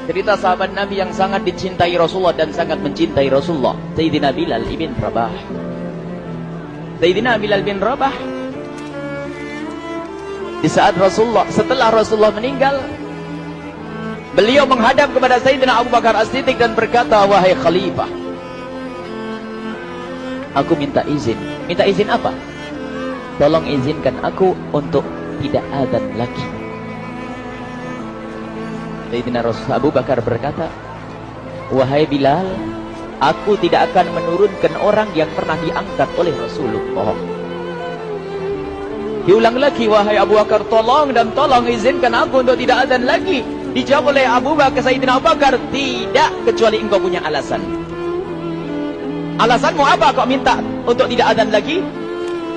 Cerita sahabat Nabi yang sangat dicintai Rasulullah dan sangat mencintai Rasulullah, Sayyidina Bilal ibn Rabah. Sayyidina Bilal bin Rabah, di saat setelah Rasulullah meninggal, beliau menghadap kepada Sayyidina Abu Bakar As-Siddiq dan berkata, wahai khalifah, aku minta izin. Minta izin apa? Tolong izinkan aku untuk tidak azan lagi. Sayyidina Abu Bakar berkata, wahai Bilal, aku tidak akan menurunkan orang yang pernah diangkat oleh Rasulullah. Diulang lagi, wahai Abu Bakar, tolong dan tolong izinkan aku untuk tidak azan lagi. Dijawab oleh Abu Bakar, Sayyidina Abu Bakar, tidak, kecuali engkau punya alasan. Alasanmu apa kau minta untuk tidak azan lagi?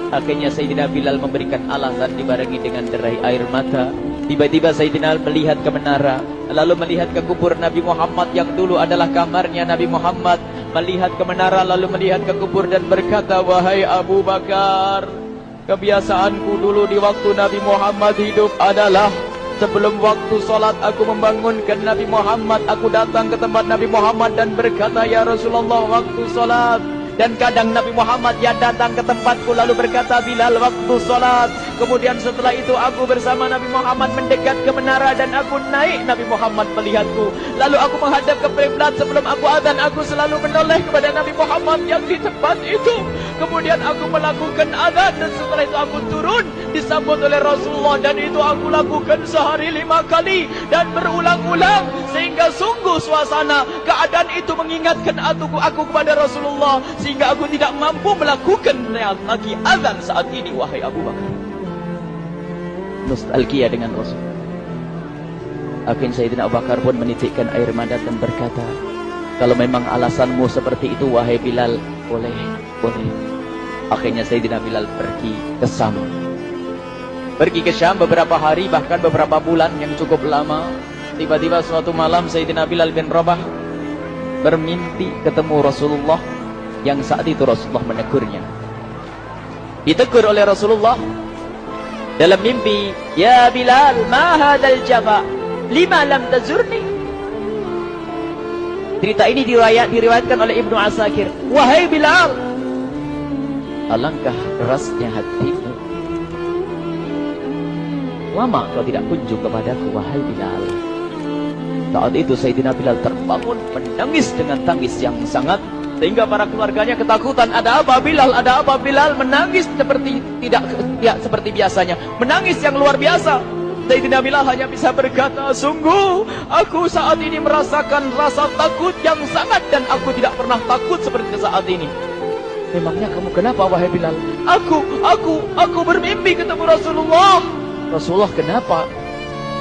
Akhirnya Sayyidina Bilal memberikan alasan dibarengi dengan derai air mata. Tiba-tiba Sayyidina melihat ke menara, lalu melihat ke kubur Nabi Muhammad yang dulu adalah kamarnya Nabi Muhammad. Melihat ke menara, lalu melihat ke kubur dan berkata, wahai Abu Bakar, kebiasaanku dulu di waktu Nabi Muhammad hidup adalah sebelum waktu solat aku membangunkan Nabi Muhammad. Aku datang ke tempat Nabi Muhammad dan berkata, ya Rasulullah, waktu solat. Dan kadang Nabi Muhammad yang datang ke tempatku lalu berkata, Bilal, waktu solat. Kemudian setelah itu aku bersama Nabi Muhammad mendekat ke menara dan aku naik. Nabi Muhammad melihatku. Lalu aku menghadap ke kiblat. Sebelum aku azan, aku selalu menoleh kepada Nabi Muhammad yang di tempat itu. Kemudian aku melakukan azan dan setelah itu aku turun disambut oleh Rasulullah. Dan itu aku lakukan sehari 5 kali dan berulang-ulang. Sehingga sungguh suasana keadaan itu mengingatkan aku kepada Rasulullah. Sehingga aku tidak mampu melakukan lagi azan saat ini, wahai Abu Bakar. Nostalgia dengan Rasul. Akhirnya Sayyidina Abu Bakar pun menitikkan air mata dan berkata, kalau memang alasanmu seperti itu, wahai Bilal, boleh. Akhirnya Sayyidina Bilal pergi ke Syam. Pergi ke Syam beberapa hari, bahkan beberapa bulan yang cukup lama. Tiba-tiba suatu malam Sayyidina Bilal bin Rabah bermimpi ketemu Rasulullah, yang saat itu Rasulullah menegurnya. Ditegur oleh Rasulullah dalam mimpi, ya Bilal, ma hadzal jafa, lima lam tazurni. Cerita ini diriwayatkan oleh Ibnu Asakir. Wahai Bilal, alangkah derasnya hatimu, lama kau tidak kunjung kepadaku, wahai Bilal. Saat itu Sayyidina Bilal terbangun menangis dengan tangis yang sangat, sehingga para keluarganya ketakutan. Ada apa Bilal? Ada apa Bilal? Menangis seperti tidak seperti biasanya, menangis yang luar biasa. Sayyidina Bilal hanya bisa berkata, sungguh aku saat ini merasakan rasa takut yang sangat, dan aku tidak pernah takut seperti saat ini. Memangnya kamu kenapa, wahai Bilal? Aku bermimpi ketemu Rasulullah. Rasulullah kenapa?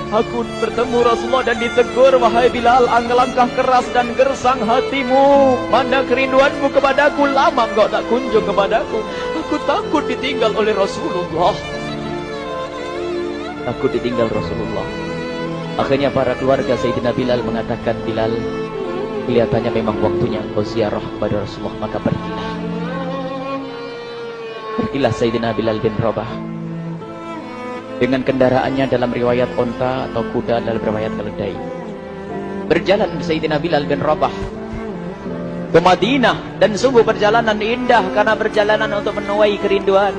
Aku bertemu Rasulullah dan ditegur, wahai Bilal, alangkah keras dan gersang hatimu. Mana kerinduanmu kepadaku, lama engkau tak kunjung kepadaku. Aku takut ditinggal oleh Rasulullah. Takut ditinggal Rasulullah. Akhirnya para keluarga Sayyidina Bilal mengatakan, Bilal, kelihatannya memang waktunya engkau ziarah kepada Rasulullah, maka pergilah. Pergilah Sayyidina Bilal bin Rabah dengan kendaraannya, dalam riwayat onta atau kuda, dalam riwayat keledai. Berjalan Sayyidina Bilal bin Rabah ke Madinah, dan sungguh perjalanan indah karena perjalanan untuk menuai kerinduan,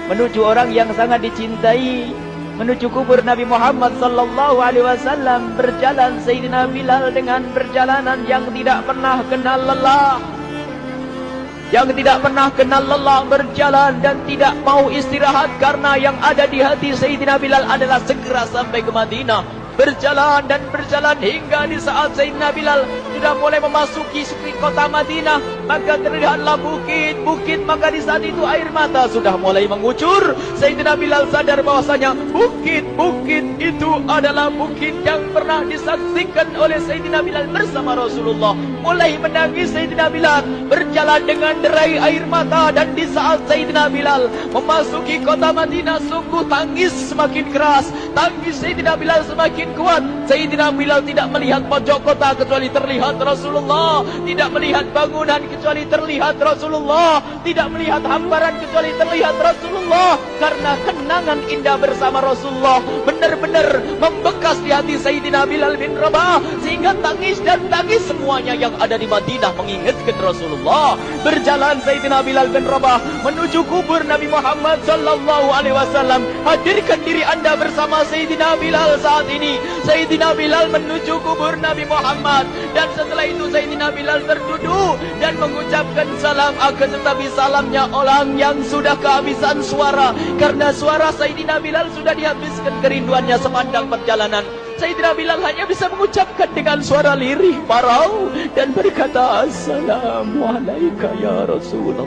menuju orang yang sangat dicintai, menuju kubur Nabi Muhammad sallallahu alaihi wasallam. Berjalan Sayyidina Bilal dengan perjalanan yang tidak pernah kenal lelah, yang tidak pernah kenal lelah, berjalan dan tidak mau istirahat, karena yang ada di hati Sayyidina Bilal adalah segera sampai ke Madinah. Berjalan dan berjalan hingga di saat Sayyidina Bilal sudah mulai memasuki kota Madinah, maka terlihatlah bukit-bukit. Maka di saat itu air mata sudah mulai mengucur. Sayyidina Bilal sadar bahwasanya bukit-bukit itu adalah bukit yang pernah disaksikan oleh Sayyidina Bilal bersama Rasulullah. Mulai menangis Sayyidina Bilal, berjalan dengan derai air mata. Dan di saat Sayyidina Bilal memasuki kota Madinah, sungguh tangis semakin keras, tangis Sayyidina Bilal semakin kuat. Sayyidina Bilal tidak melihat pojok kota kecuali terlihat Rasulullah, tidak melihat bangunan kecuali terlihat Rasulullah, tidak melihat hamparan kecuali terlihat Rasulullah. Karena kenangan indah bersama Rasulullah benar-benar membekas membekas di hati Sayyidina Bilal bin Rabah, sehingga tangis dan tangis semuanya yang ada di Madinah mengingatkan Rasulullah. Berjalan Sayyidina Bilal bin Rabah menuju kubur Nabi Muhammad sallallahu alaihi wasallam. Hadirkan diri Anda bersama Sayyidina Bilal saat ini. Sayyidina Bilal menuju kubur Nabi Muhammad, dan setelah itu Sayyidina Bilal terduduk dan mengucapkan salam, akan tetapi salamnya orang yang sudah kehabisan suara, karena suara Sayyidina Bilal sudah dihabiskan kerinduannya sepanjang perjalanan. Sayyidina Bilal hanya bisa mengucapkan dengan suara lirih parau dan berkata, Assalamualaikum ya Rasulullah,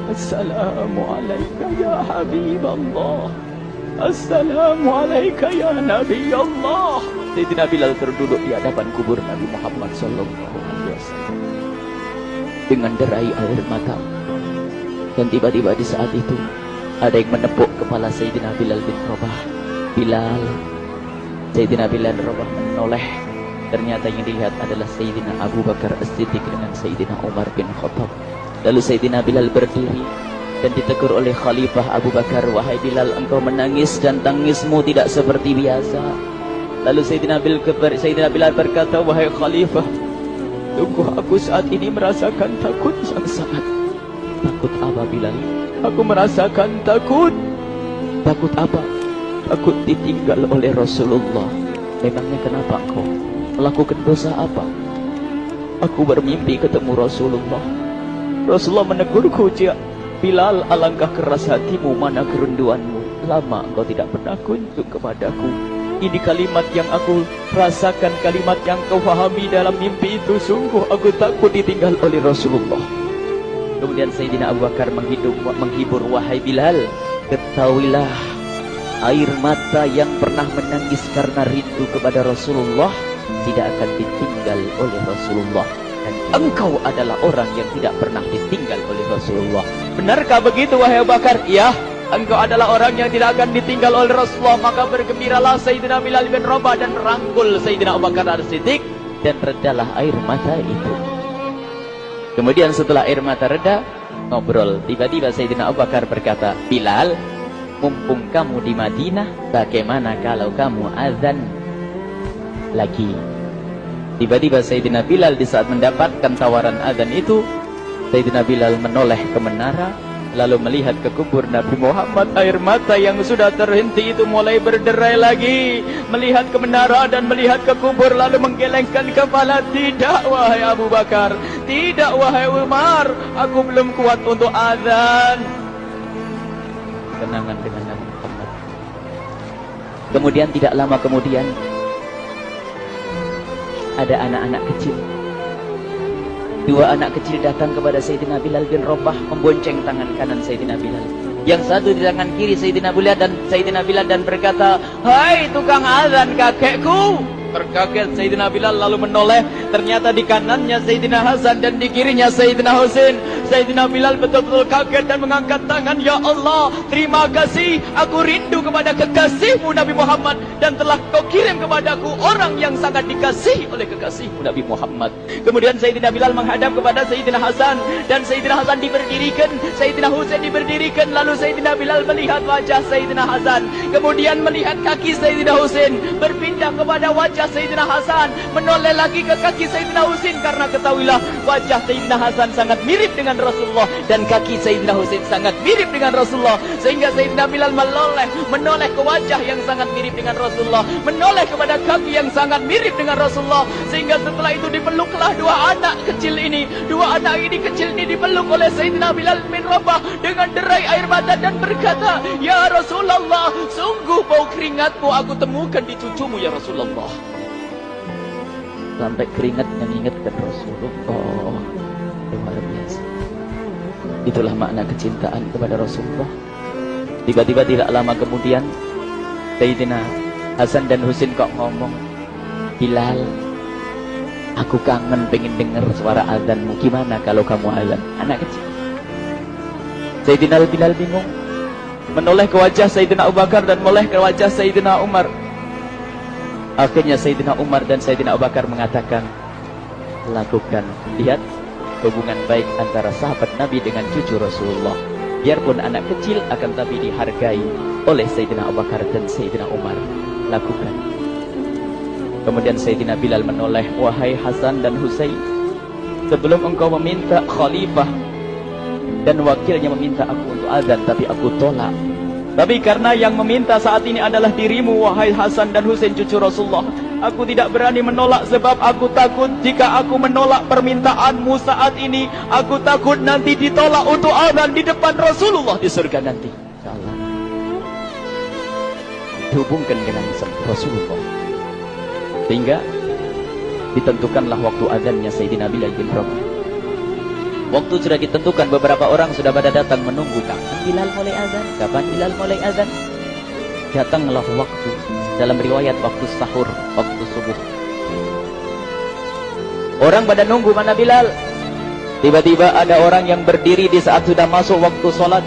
Assalamualaikum ya Habiballah, Assalamualaikum ya Nabi Allah. Sayyidina Bilal terduduk di hadapan kubur Nabi Muhammad sallallahu alaihi wasallam dengan derai air mata. Dan tiba-tiba di saat itu ada yang menepuk kepala Sayyidina Bilal bin Rabah. Bilal. Sayyidina Bilal bin Rabah menoleh. Ternyata yang dilihat adalah Sayyidina Abu Bakar As-Siddiq dengan Sayyidina Umar bin Khattab. Lalu Sayyidina Bilal berdiri dan ditegur oleh Khalifah Abu Bakar, wahai Bilal, engkau menangis dan tangismu tidak seperti biasa. Lalu Sayyidina Bilal berkata, wahai Khalifah, sungguh aku saat ini merasakan takut yang sangat. Takut apa Bilal? Aku merasakan takut. Takut apa? Takut ditinggal oleh Rasulullah. Memangnya kenapa engkau? Melakukan dosa apa? Aku bermimpi ketemu Rasulullah. Rasulullah menegurku, Bilal, alangkah keras hatimu, mana kerinduanmu. Lama engkau tidak pernah kunjung kepadaku. Ini kalimat yang aku rasakan, kalimat yang kau fahami dalam mimpi itu. Sungguh aku takut ditinggal oleh Rasulullah. Kemudian Sayyidina Abu Bakar menghibur, wahai Bilal, ketahuilah, air mata yang pernah menangis karena rindu kepada Rasulullah tidak akan ditinggal oleh Rasulullah. Dan engkau adalah orang yang tidak pernah ditinggal oleh Rasulullah. Benarkah begitu wahai Abu Bakar? Ya, engkau adalah orang yang tidak akan ditinggal oleh Rasulullah. Maka bergembiralah Sayyidina Bilal bin Rabah dan merangkul Sayyidina Abu Bakar As-Siddiq, dan redalah air mata itu. Kemudian setelah air mata reda, ngobrol. Tiba-tiba Sayyidina Abu Bakar berkata, Bilal, mumpung kamu di Madinah, bagaimana kalau kamu azan lagi? Tiba-tiba Sayyidina Bilal di saat mendapatkan tawaran azan itu, Sayyidina Bilal menoleh ke menara, lalu melihat ke kubur Nabi Muhammad. Air mata yang sudah terhenti itu mulai berderai lagi. Melihat ke menara dan melihat ke kubur, lalu menggelengkan kepala. Tidak wahai Abu Bakar, tidak wahai Umar, aku belum kuat untuk azan. Kenangan dengan Nabi Muhammad. Kemudian tidak lama kemudian ada anak-anak kecil. Dua anak kecil datang kepada Sayyidina Bilal bin Rabah, membonceng tangan kanan Sayyidina Bilal. Yang satu di tangan kiri Sayyidina Bilal dan berkata, hai tukang azan kakekku. Terkaget Sayyidina Bilal lalu menoleh. Ternyata di kanannya Sayyidina Hasan dan di kirinya Sayyidina Husain. Sayyidina Bilal betul-betul kaget dan mengangkat tangan. Ya Allah, terima kasih. Aku rindu kepada kekasihmu Nabi Muhammad, dan telah kau kirim kepadaku orang yang sangat dikasihi oleh kekasihmu Nabi Muhammad. Kemudian Sayyidina Bilal menghadap kepada Sayyidina Hasan, dan Sayyidina Hasan diberdirikan, Sayyidina Husain diberdirikan. Lalu Sayyidina Bilal melihat wajah Sayyidina Hasan, kemudian melihat kaki Sayyidina Husain, berpindah kepada wajah Sayyidina Hasan, menoleh lagi ke kaki Sayyidina Husain, karena ketahuilah wajah Sayyidina Hasan sangat mirip dengan Rasulullah dan kaki Sayyidina Husain sangat mirip dengan Rasulullah, sehingga Sayyidina Bilal menoleh ke wajah yang sangat mirip dengan Rasulullah, menoleh kepada kaki yang sangat mirip dengan Rasulullah, sehingga setelah itu dipeluklah dua anak kecil ini. Dua anak ini kecil ini dipeluk oleh Sayyidina Bilal bin Rabah dengan derai air mata dan berkata, ya Rasulullah, sungguh bau keringatmu aku temukan di cucumu ya Rasulullah. Sampai keringat mengingatkan Rasulullah. Luar biasa. Itulah makna kecintaan kepada Rasulullah. Tiba-tiba tidak lama kemudian Sayyidina Hasan dan Husain kok ngomong, Bilal, aku kangen pengen dengar suara azanmu. Gimana kalau kamu azan? Anak kecil. Sayyidina Bilal bingung, menoleh ke wajah Sayyidina Abu Bakar dan menoleh ke wajah Sayyidina Umar. Akhirnya Sayyidina Umar dan Sayyidina Abu Bakar mengatakan, lakukan. Lihat hubungan baik antara sahabat Nabi dengan cucu Rasulullah. Biarpun anak kecil, akan tapi dihargai oleh Sayyidina Abu Bakar dan Sayyidina Umar. Lakukan. Kemudian Sayyidina Bilal menoleh, wahai Hasan dan Husain, sebelum engkau meminta khalifah dan wakilnya meminta aku untuk azan, tapi aku tolak. Tapi karena yang meminta saat ini adalah dirimu, wahai Hasan dan Husain cucu Rasulullah, aku tidak berani menolak sebab aku takut jika aku menolak permintaanmu saat ini, aku takut nanti ditolak untuk azan di depan Rasulullah di surga nanti. InsyaAllah dihubungkan dengan Rasulullah, sehingga ditentukanlah waktu azannya Sayyidina Bilal bin Rabah. Waktu sudah ditentukan, beberapa orang sudah pada datang menunggu, kapan Bilal mulai azan, kapan Bilal mulai azan. Datanglah waktu, dalam riwayat waktu sahur, waktu subuh. Orang pada nunggu mana Bilal. Tiba-tiba ada orang yang berdiri di saat sudah masuk waktu sholat.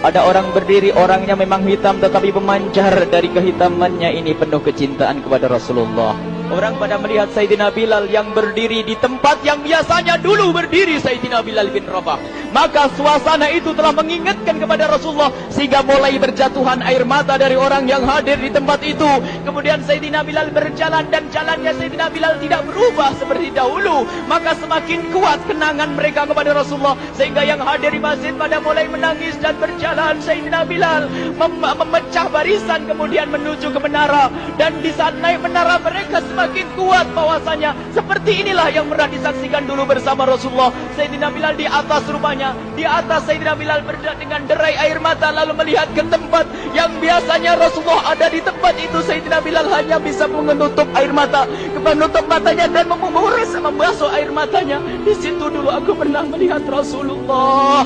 Ada orang berdiri, orangnya memang hitam tetapi memancar dari kehitamannya ini penuh kecintaan kepada Rasulullah. Orang pada melihat Sayyidina Bilal yang berdiri di tempat yang biasanya dulu berdiri Sayyidina Bilal bin Rabah. Maka suasana itu telah mengingatkan kepada Rasulullah, sehingga mulai berjatuhan air mata dari orang yang hadir di tempat itu. Kemudian Sayyidina Bilal berjalan, dan jalannya Sayyidina Bilal tidak berubah seperti dahulu. Maka semakin kuat kenangan mereka kepada Rasulullah, sehingga yang hadir di masjid pada mulai menangis dan berjalan. Sayyidina Bilal memecah barisan kemudian menuju ke menara, dan di saat naik menara mereka semakin kuat bahwasanya seperti inilah yang pernah disaksikan dulu bersama Rasulullah. Sayyidina Bilal di atas rupanya, di atas Sayyidina Bilal dengan derai air mata lalu melihat ke tempat yang biasanya Rasulullah ada di tempat itu. Sayyidina Bilal hanya bisa menutup air mata, menutup matanya dan membasuh air matanya. Di situ dulu aku pernah melihat Rasulullah.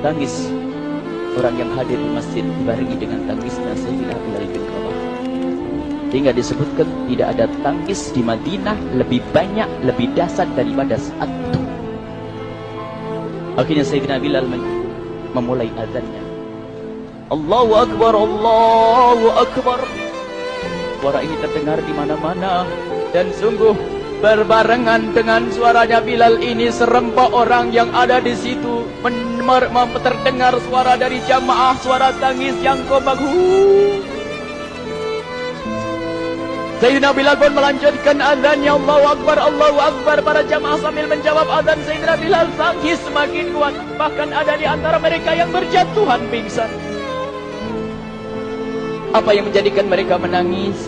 Tangis orang yang hadir di masjid dibarengi dengan tangisnya Sayyidina Bilal bin Rabah. Hingga disebutkan tidak ada tangis di Madinah lebih banyak, lebih dahsyat daripada saat itu. Akhirnya Sayyidina Bilal memulai azannya. Allahu Akbar, Allahu Akbar. Suara ini terdengar di mana-mana, dan sungguh berbarengan dengan suaranya Bilal ini serempak orang yang ada di situ terdengar suara dari jamaah, suara tangis yang kompak. Sayyidina Bilal pun melanjutkan azannya, Allahu Akbar, Allahu Akbar. Para jamaah sambil menjawab azan Sayyidina Bilal, tangis semakin kuat. Bahkan ada di antara mereka yang berjatuhan pingsan. Apa yang menjadikan mereka menangis?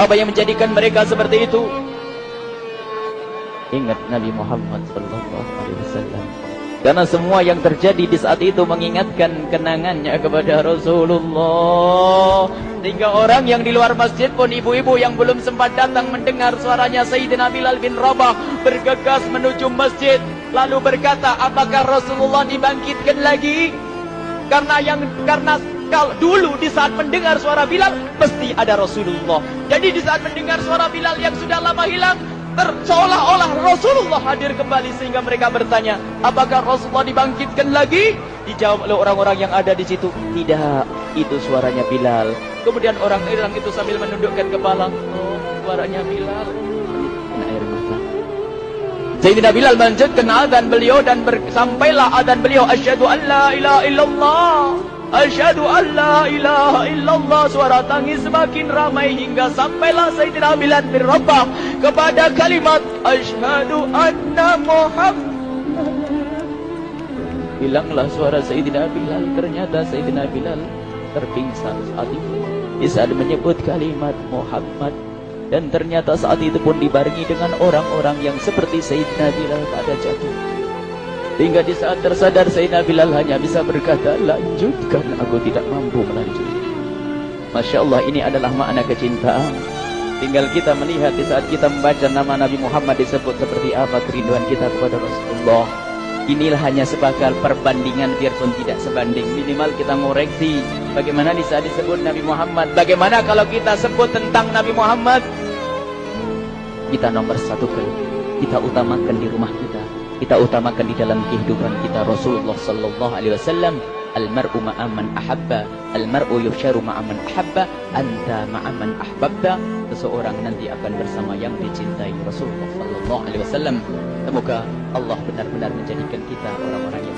Apa yang menjadikan mereka seperti itu? Ingat Nabi Muhammad SAW. Karena semua yang terjadi di saat itu mengingatkan kenangannya kepada Rasulullah. Sehingga orang yang di luar masjid pun, ibu-ibu yang belum sempat datang mendengar suaranya Sayyidina Bilal bin Rabah, bergegas menuju masjid lalu berkata, apakah Rasulullah dibangkitkan lagi? Karena kalau dulu di saat mendengar suara Bilal pasti ada Rasulullah. Jadi di saat mendengar suara Bilal yang sudah lama hilang, seolah-olah Rasulullah hadir kembali, sehingga mereka bertanya, apakah Rasulullah dibangkitkan lagi? Dijawab oleh orang-orang yang ada di situ, tidak, itu suaranya Bilal. Kemudian orang-orang itu sambil menundukkan kepala, oh, suaranya Bilal. Kena air mata. Sayyidina Bilal melanjutkan azan beliau, dan sampailah azan beliau, asyhadu an la ilaha illallah, asyhadu an la ilaha illallah. Suara tangis semakin ramai hingga sampailah Sayyidina Bilal bin Rabah kepada kalimat asyhadu anna Muhammad. Hilanglah suara Sayyidina Bilal. Ternyata Sayyidina Bilal terpingsan saat itu di saat menyebut kalimat Muhammad. Dan ternyata saat itu pun dibarengi dengan orang-orang yang seperti Sayyidina Bilal pada jatuh. Hingga di saat tersadar Sayyidina Bilal hanya bisa berkata, lanjutkan, aku tidak mampu melanjutkan. Masya Allah, ini adalah makna kecintaan. Tinggal kita melihat di saat kita membaca nama Nabi Muhammad disebut seperti apa kerinduan kita kepada Rasulullah. Inilah hanya sebagai perbandingan, biarpun tidak sebanding. Minimal kita ngoreksi bagaimana di saat disebut Nabi Muhammad. Bagaimana kalau kita sebut tentang Nabi Muhammad? Kita nomor satukan, kita utamakan di rumah kita utamakan di dalam kehidupan kita Rasulullah sallallahu alaihi wasallam. Al-mar'u ma'a man ahabba, al-mar'u yusharu ma'a man ahabba, anta ma'a man ahbabta. Seseorang nanti akan bersama yang dicintai Rasulullah sallallahu alaihi wasallam. Semoga Allah benar-benar menjadikan kita orang-orang yang